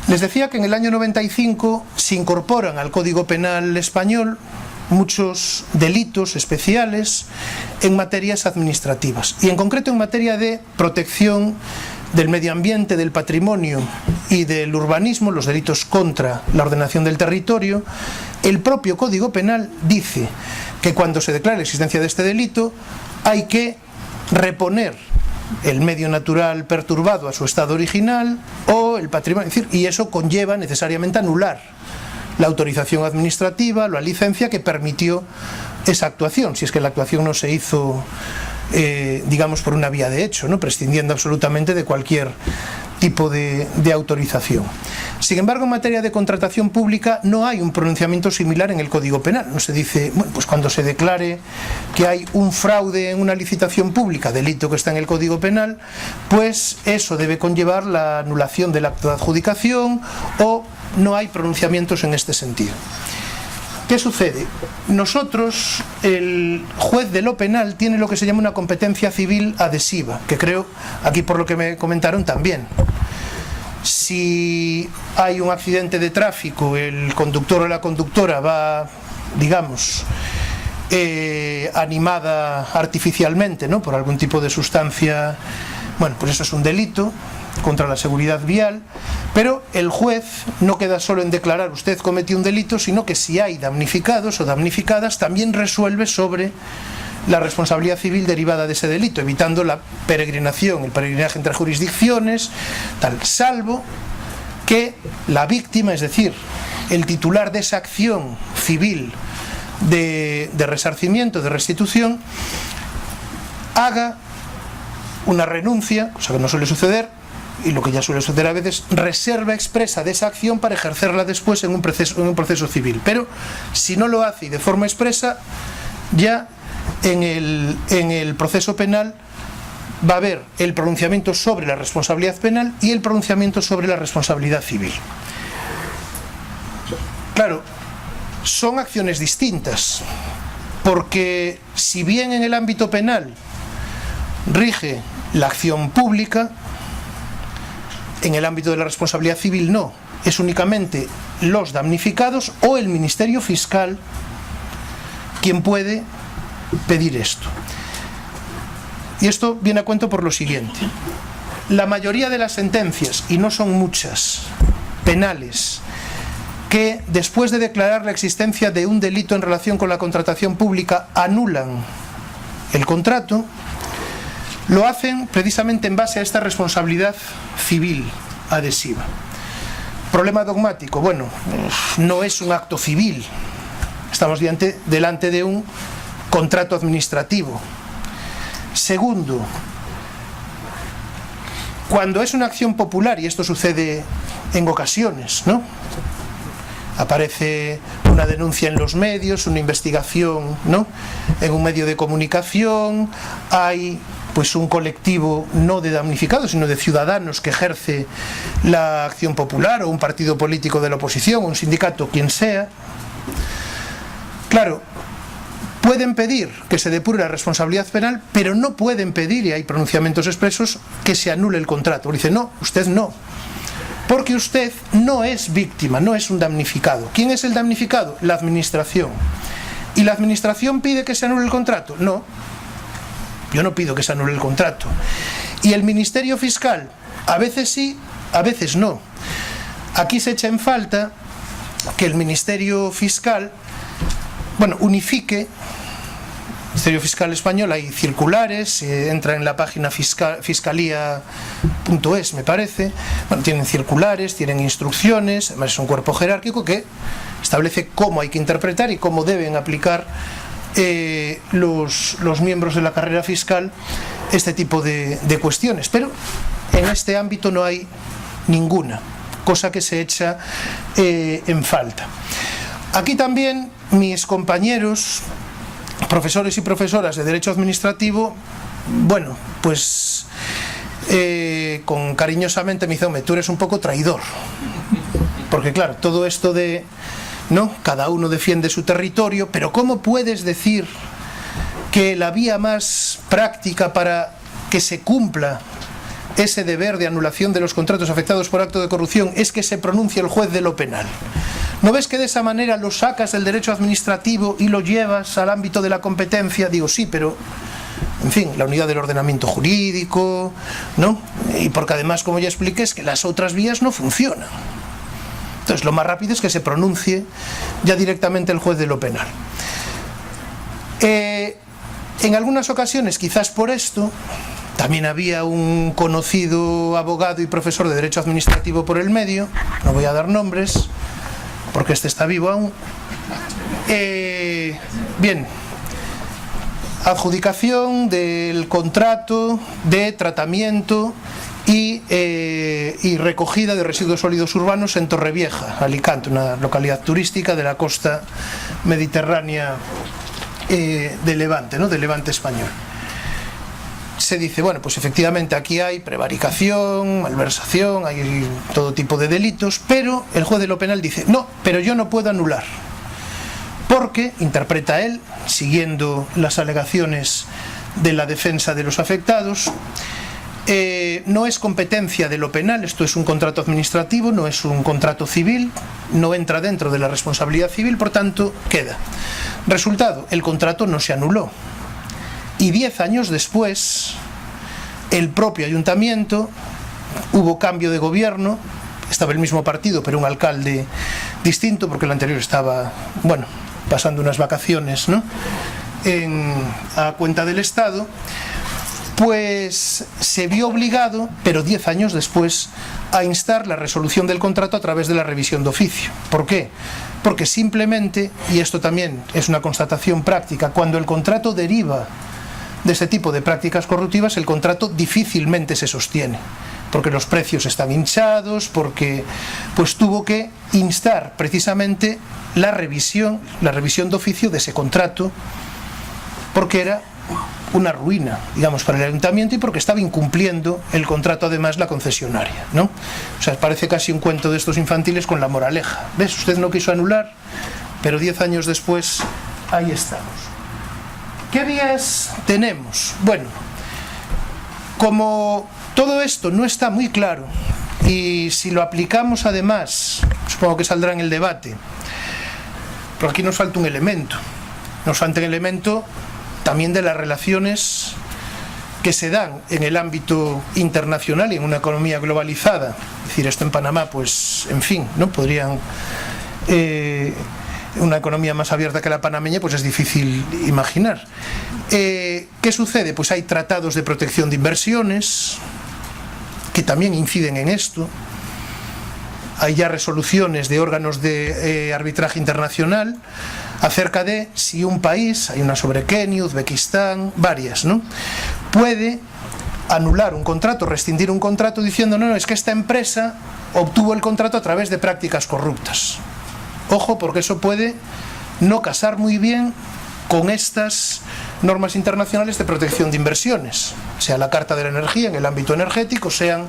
Les decía que en el año 95 se incorporan al Código Penal español muchos delitos especiales en materias administrativas, y en concreto en materia de protección del medio ambiente, del patrimonio y del urbanismo, los delitos contra la ordenación del territorio. El propio Código Penal dice que cuando se declara la existencia de este delito hay que reponer el medio natural perturbado a su estado original o el patrimonio, es decir, y eso conlleva necesariamente anular la autorización administrativa, la licencia que permitió esa actuación, si es que la actuación no se hizo, digamos, por una vía de hecho, ¿no?, prescindiendo absolutamente de cualquier tipo de autorización. Sin embargo, en materia de contratación pública no hay un pronunciamiento similar en el Código Penal. No se dice, bueno, pues cuando se declare que hay un fraude en una licitación pública, delito que está en el Código Penal, pues eso debe conllevar la anulación del acto de adjudicación, o no hay pronunciamientos en este sentido. ¿Qué sucede? Nosotros, el juez de lo penal tiene lo que se llama una competencia civil adhesiva, que creo, aquí por lo que me comentaron también, si hay un accidente de tráfico, el conductor o la conductora va, digamos, animada artificialmente, ¿no?, por algún tipo de sustancia, bueno, pues eso es un delito contra la seguridad vial, pero el juez no queda solo en declarar usted cometió un delito, sino que si hay damnificados o damnificadas también resuelve sobre la responsabilidad civil derivada de ese delito, evitando la peregrinación, el peregrinaje entre jurisdicciones, tal, salvo que la víctima, es decir, el titular de esa acción civil de resarcimiento, de restitución, haga una renuncia, cosa que no suele suceder, y lo que ya suele suceder a veces, reserva expresa de esa acción para ejercerla después en un proceso civil. Pero si no lo hace y de forma expresa, ya en el proceso penal va a haber el pronunciamiento sobre la responsabilidad penal y el pronunciamiento sobre la responsabilidad civil. Claro, son acciones distintas, porque si bien en el ámbito penal rige la acción pública, en el ámbito de la responsabilidad civil no, es únicamente los damnificados o el Ministerio Fiscal quien puede pedir esto. Y esto viene a cuento por lo siguiente: la mayoría de las sentencias, y no son muchas, penales, que después de declarar la existencia de un delito en relación con la contratación pública anulan el contrato, lo hacen precisamente en base a esta responsabilidad civil adhesiva. Problema dogmático, bueno, no es un acto civil, estamos delante de un contrato administrativo. Segundo, cuando es una acción popular, y esto sucede en ocasiones, ¿no? Aparece una denuncia en los medios, una investigación, ¿no?, en un medio de comunicación, hay pues un colectivo no de damnificados, sino de ciudadanos que ejerce la acción popular, o un partido político de la oposición, o un sindicato, quien sea. Claro, pueden pedir que se depure la responsabilidad penal, pero no pueden pedir, y hay pronunciamientos expresos, que se anule el contrato. Dice, no, usted no, porque usted no es víctima, no es un damnificado. ¿Quién es el damnificado? La administración. ¿Y la administración pide que se anule el contrato? No, yo no pido que se anule el contrato. ¿Y el Ministerio Fiscal? A veces sí, a veces no. Aquí se echa en falta que el Ministerio Fiscal, bueno, unifique. Ministerio Fiscal Español, hay circulares, entra en la página fiscalía.es, me parece. Bueno, tienen circulares, tienen instrucciones, además es un cuerpo jerárquico que establece cómo hay que interpretar y cómo deben aplicar los miembros de la carrera fiscal este tipo de cuestiones. Pero en este ámbito no hay ninguna, cosa que se echa en falta. Aquí también mis compañeros, profesores y profesoras de Derecho Administrativo, bueno, pues con cariñosamente me dicen, tú eres un poco traidor, porque claro, todo esto de, ¿no?, cada uno defiende su territorio, pero ¿cómo puedes decir que la vía más práctica para que se cumpla ese deber de anulación de los contratos afectados por acto de corrupción es que se pronuncie el juez de lo penal? ¿No ves que de esa manera lo sacas del derecho administrativo y lo llevas al ámbito de la competencia? Digo, sí, pero, en fin, la unidad del ordenamiento jurídico, ¿no? Y porque además, como ya expliqué, es que las otras vías no funcionan. Entonces, lo más rápido es que se pronuncie ya directamente el juez de lo penal. En algunas ocasiones, quizás por esto, también había un conocido abogado y profesor de Derecho Administrativo por el medio, no voy a dar nombres, porque este está vivo aún. Bien, adjudicación del contrato de tratamiento y recogida de residuos sólidos urbanos en Torrevieja, Alicante, una localidad turística de la costa mediterránea de Levante, ¿no?, del Levante español. Se dice, bueno, pues efectivamente aquí hay prevaricación, malversación, hay todo tipo de delitos, pero el juez de lo penal dice, no, pero yo no puedo anular, porque, interpreta él, siguiendo las alegaciones de la defensa de los afectados, no es competencia de lo penal, esto es un contrato administrativo, no es un contrato civil, no entra dentro de la responsabilidad civil, por tanto, queda. Resultado, el contrato no se anuló. Y 10 años después, el propio ayuntamiento, hubo cambio de gobierno, estaba el mismo partido, pero un alcalde distinto, porque el anterior estaba, bueno, pasando unas vacaciones, ¿no?, a cuenta del Estado, pues se vio obligado, pero 10 años después, a instar la resolución del contrato a través de la revisión de oficio. ¿Por qué? Porque simplemente, y esto también es una constatación práctica, cuando el contrato deriva de este tipo de prácticas corruptivas, el contrato difícilmente se sostiene, porque los precios están hinchados, porque pues tuvo que instar precisamente la revisión de oficio de ese contrato, porque era una ruina, digamos, para el ayuntamiento, y porque estaba incumpliendo el contrato, además, la concesionaria, ¿no? O sea, parece casi un cuento de estos infantiles con la moraleja. ¿Ves? Usted no quiso anular, pero 10 años después, ahí estamos. ¿Qué vías tenemos? Bueno, como todo esto no está muy claro, y si lo aplicamos además, supongo que saldrá en el debate, pero aquí nos falta un elemento. Nos falta un elemento también de las relaciones que se dan en el ámbito internacional y en una economía globalizada. Es decir, esto en Panamá, pues, en fin, ¿no? Podrían... una economía más abierta que la panameña, pues es difícil imaginar. ¿Qué sucede? Pues hay tratados de protección de inversiones que también inciden en esto. hay ya resoluciones de órganos de arbitraje internacional acerca de si un país, hay una sobre Kenia, Uzbekistán, varias, ¿no?, puede anular un contrato, rescindir un contrato diciendo no, es que esta empresa obtuvo el contrato a través de prácticas corruptas. Ojo, porque eso puede no casar muy bien con estas normas internacionales de protección de inversiones, sea la Carta de la Energía en el ámbito energético, sean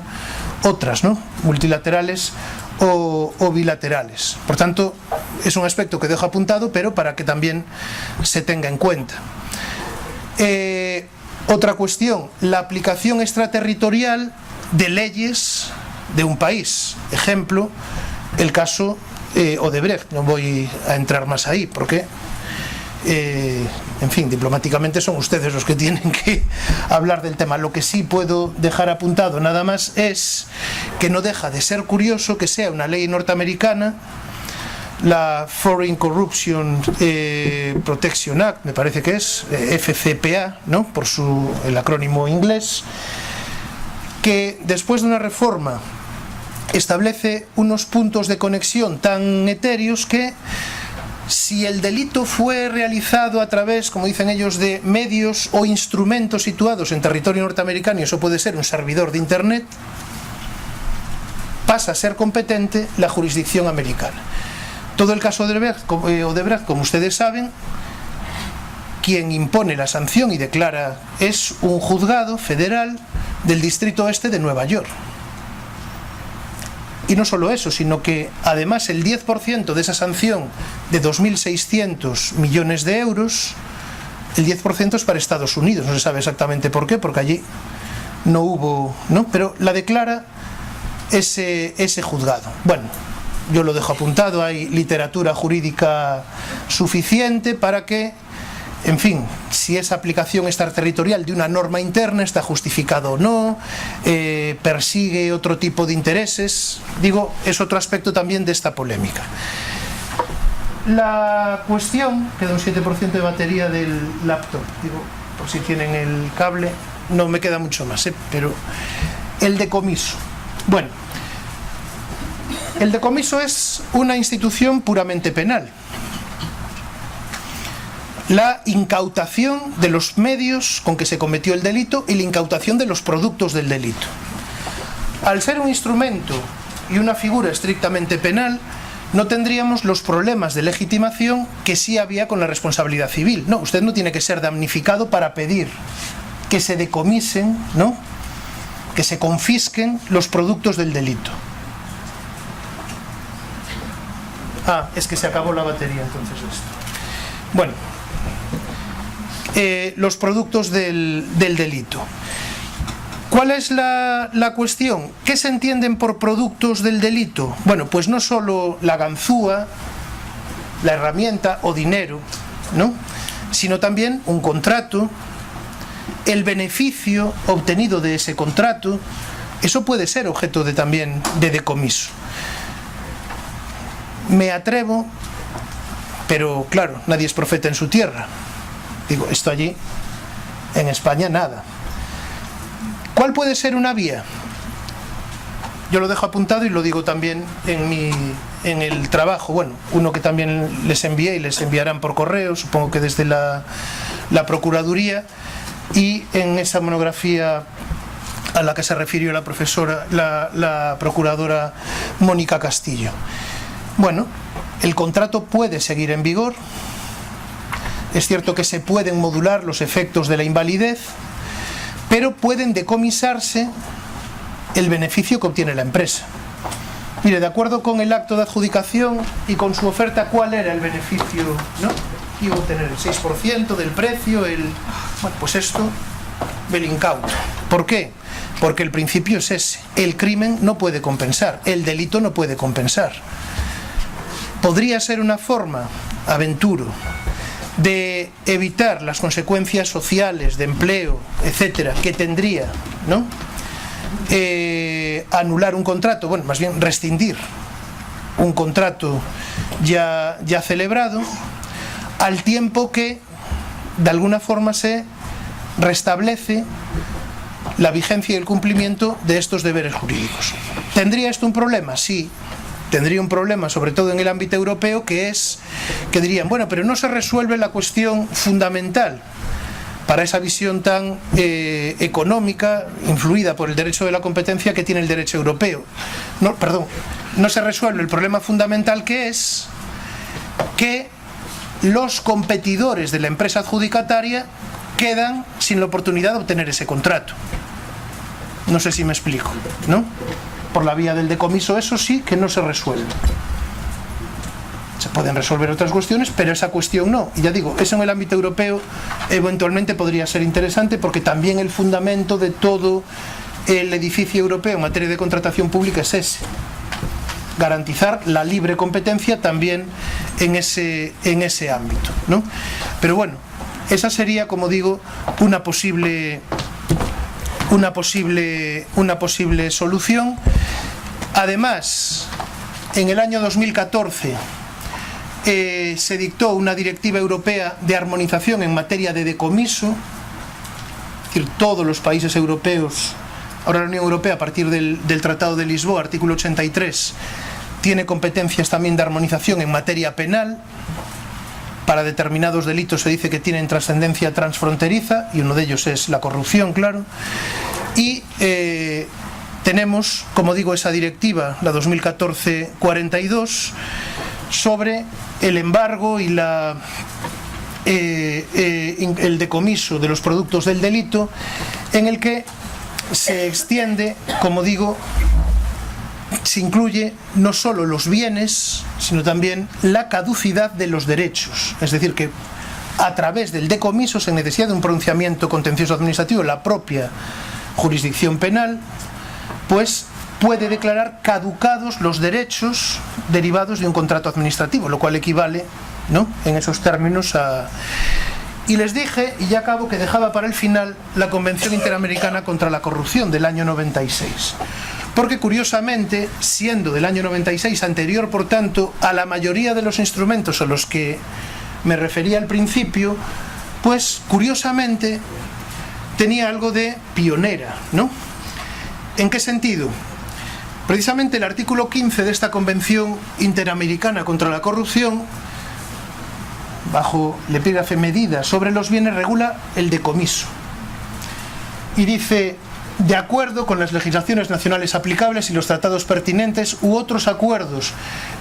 otras, ¿no?, multilaterales o bilaterales. Por tanto, es un aspecto que dejo apuntado, pero para que también se tenga en cuenta. Otra cuestión, la aplicación extraterritorial de leyes de un país. Ejemplo, el caso Odebrecht. No voy a entrar más ahí, porque en fin, diplomáticamente son ustedes los que tienen que hablar del tema. Lo que sí puedo dejar apuntado nada más es que no deja de ser curioso que sea una ley norteamericana, la Foreign Corruption Protection Act, me parece que es FCPA, ¿no?, por el acrónimo inglés, que después de una reforma establece unos puntos de conexión tan etéreos que si el delito fue realizado a través, como dicen ellos, de medios o instrumentos situados en territorio norteamericano, y eso puede ser un servidor de internet, pasa a ser competente la jurisdicción americana. Todo el caso de Odebrecht, como ustedes saben, quien impone la sanción y declara es un juzgado federal del Distrito Oeste de Nueva York. Y no solo eso, sino que además el 10% de esa sanción de 2.600 millones de euros, el 10% es para Estados Unidos. No se sabe exactamente por qué, porque allí no hubo, ¿no?, pero la declara ese juzgado. Bueno, yo lo dejo apuntado, hay literatura jurídica suficiente para que, en fin, si esa aplicación extraterritorial de una norma interna está justificado o no, persigue otro tipo de intereses, digo, es otro aspecto también de esta polémica. La cuestión, queda un 7% de batería del laptop, digo, por si tienen el cable, no me queda mucho más, pero el decomiso. Bueno, el decomiso es una institución puramente penal. La incautación de los medios con que se cometió el delito y la incautación de los productos del delito. Al ser un instrumento y una figura estrictamente penal, no tendríamos los problemas de legitimación que sí había con la responsabilidad civil. No, usted no tiene que ser damnificado para pedir que se decomisen, ¿no?, que se confisquen los productos del delito. Es que se acabó la batería entonces esto. Bueno, los productos del delito. ¿Cuál es la cuestión? ¿Qué se entienden por productos del delito? Bueno, pues no solo la ganzúa, la herramienta o dinero, ¿no?, sino también un contrato, el beneficio obtenido de ese contrato. Eso puede ser objeto también de decomiso. Me atrevo, pero claro, nadie es profeta en su tierra. Digo, esto allí, en España, nada. ¿Cuál puede ser una vía? Yo lo dejo apuntado y lo digo también en el trabajo. Bueno, uno que también les envié y les enviarán por correo, supongo que desde la Procuraduría, y en esa monografía a la que se refirió la profesora, la procuradora Mónica Castillo. Bueno, el contrato puede seguir en vigor. Es cierto que se pueden modular los efectos de la invalidez, pero pueden decomisarse el beneficio que obtiene la empresa. Mire, de acuerdo con el acto de adjudicación y con su oferta, ¿cuál era el beneficio, no?, que iba a obtener? El 6% del precio, bueno, pues esto, el incauto. ¿Por qué? Porque el principio es ese: el crimen no puede compensar, el delito no puede compensar. Podría ser una forma, aventuro, de evitar las consecuencias sociales, de empleo, etcétera, que tendría, ¿no?, anular un contrato, bueno, más bien rescindir un contrato ya celebrado, al tiempo que de alguna forma se restablece la vigencia y el cumplimiento de estos deberes jurídicos. ¿Tendría esto un problema? Sí, tendría un problema, sobre todo en el ámbito europeo, que es que dirían, bueno, pero no se resuelve la cuestión fundamental para esa visión tan económica, influida por el derecho de la competencia que tiene el derecho europeo. No se resuelve el problema fundamental, que es que los competidores de la empresa adjudicataria quedan sin la oportunidad de obtener ese contrato. No sé si me explico, ¿no? Por la vía del decomiso, eso sí que no se resuelve. Se pueden resolver otras cuestiones, pero esa cuestión no. Y ya digo, eso en el ámbito europeo eventualmente podría ser interesante, porque también el fundamento de todo el edificio europeo en materia de contratación pública es ese: garantizar la libre competencia también en ese ámbito, ¿no? Pero bueno, esa sería, como digo, una posible solución. Además, en el año 2014 se dictó una directiva europea de armonización en materia de decomiso. Es decir, todos los países europeos, ahora la Unión Europea, a partir del Tratado de Lisboa, artículo 83, tiene competencias también de armonización en materia penal. Para determinados delitos se dice que tienen trascendencia transfronteriza, y uno de ellos es la corrupción, claro. Y tenemos, como digo, esa directiva, la 2014-42, sobre el embargo y el decomiso de los productos del delito, en el que se extiende, como digo, se incluye no solo los bienes, sino también la caducidad de los derechos. Es decir, que a través del decomiso, sin necesidad de un pronunciamiento contencioso administrativo, la propia jurisdicción penal pues puede declarar caducados los derechos derivados de un contrato administrativo, lo cual equivale, ¿no?, en esos términos a... Y les dije, y ya acabo, que dejaba para el final la Convención Interamericana contra la Corrupción del año 96. Porque curiosamente, siendo del año 96, anterior por tanto a la mayoría de los instrumentos a los que me refería al principio, pues curiosamente tenía algo de pionera, ¿no? ¿En qué sentido? Precisamente el artículo 15 de esta Convención Interamericana contra la Corrupción, bajo el epígrafe medidas sobre los bienes, regula el decomiso. Y dice: de acuerdo con las legislaciones nacionales aplicables y los tratados pertinentes u otros acuerdos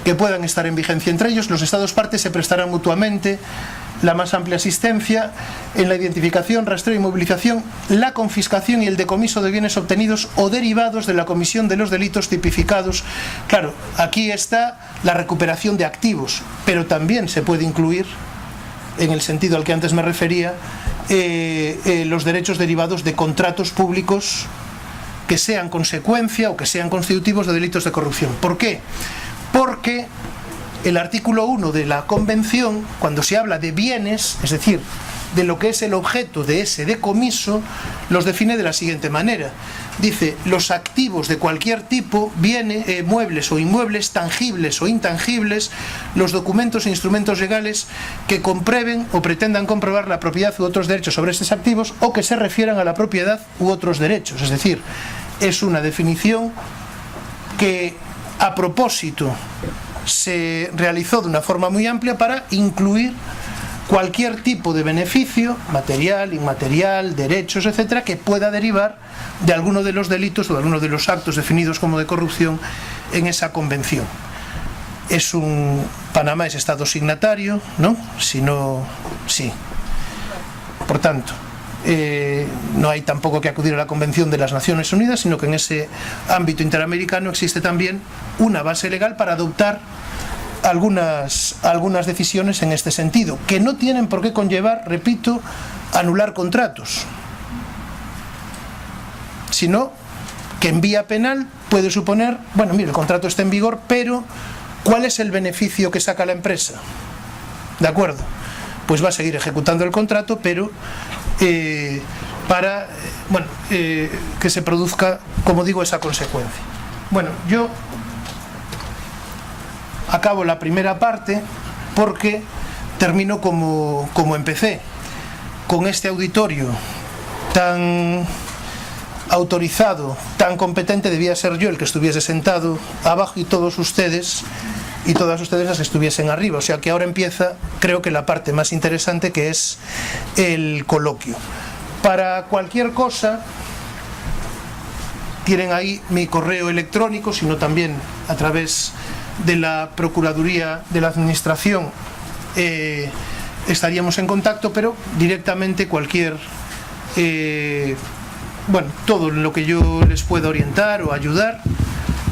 que puedan estar en vigencia entre ellos, los Estados partes se prestarán mutuamente la más amplia asistencia en la identificación, rastreo y movilización, la confiscación y el decomiso de bienes obtenidos o derivados de la comisión de los delitos tipificados. Claro, aquí está la recuperación de activos, pero también se puede incluir, en el sentido al que antes me refería, los derechos derivados de contratos públicos que sean consecuencia o que sean constitutivos de delitos de corrupción. ¿Por qué? Porque el artículo 1 de la Convención, cuando se habla de bienes, es decir, de lo que es el objeto de ese decomiso, los define de la siguiente manera. Dice: los activos de cualquier tipo, bienes, muebles o inmuebles, tangibles o intangibles, los documentos e instrumentos legales que comprueben o pretendan comprobar la propiedad u otros derechos sobre estos activos o que se refieran a la propiedad u otros derechos. Es decir, es una definición que a propósito se realizó de una forma muy amplia para incluir cualquier tipo de beneficio, material, inmaterial, derechos, etcétera, que pueda derivar de alguno de los delitos o de alguno de los actos definidos como de corrupción en esa convención. Panamá es Estado signatario, ¿no? Si no, sí. Por tanto, no hay tampoco que acudir a la Convención de las Naciones Unidas, sino que en ese ámbito interamericano existe también una base legal para adoptar algunas decisiones en este sentido, que no tienen por qué conllevar, repito, anular contratos, sino que en vía penal puede suponer, bueno, mire, el contrato está en vigor, pero ¿cuál es el beneficio que saca la empresa? ¿De acuerdo? Pues va a seguir ejecutando el contrato, pero para que se produzca, como digo, esa consecuencia. Bueno, yo acabo la primera parte porque termino como empecé, con este auditorio tan autorizado, tan competente, debía ser yo el que estuviese sentado abajo y todos ustedes y todas ustedes las que estuviesen arriba. O sea que ahora empieza, creo que la parte más interesante, que es el coloquio. Para cualquier cosa, tienen ahí mi correo electrónico, sino también a través de la Procuraduría de la Administración estaríamos en contacto, pero directamente cualquier todo lo que yo les pueda orientar o ayudar,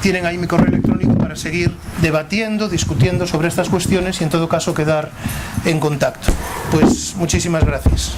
tienen ahí mi correo electrónico para seguir debatiendo, discutiendo sobre estas cuestiones y en todo caso quedar en contacto. Pues muchísimas gracias.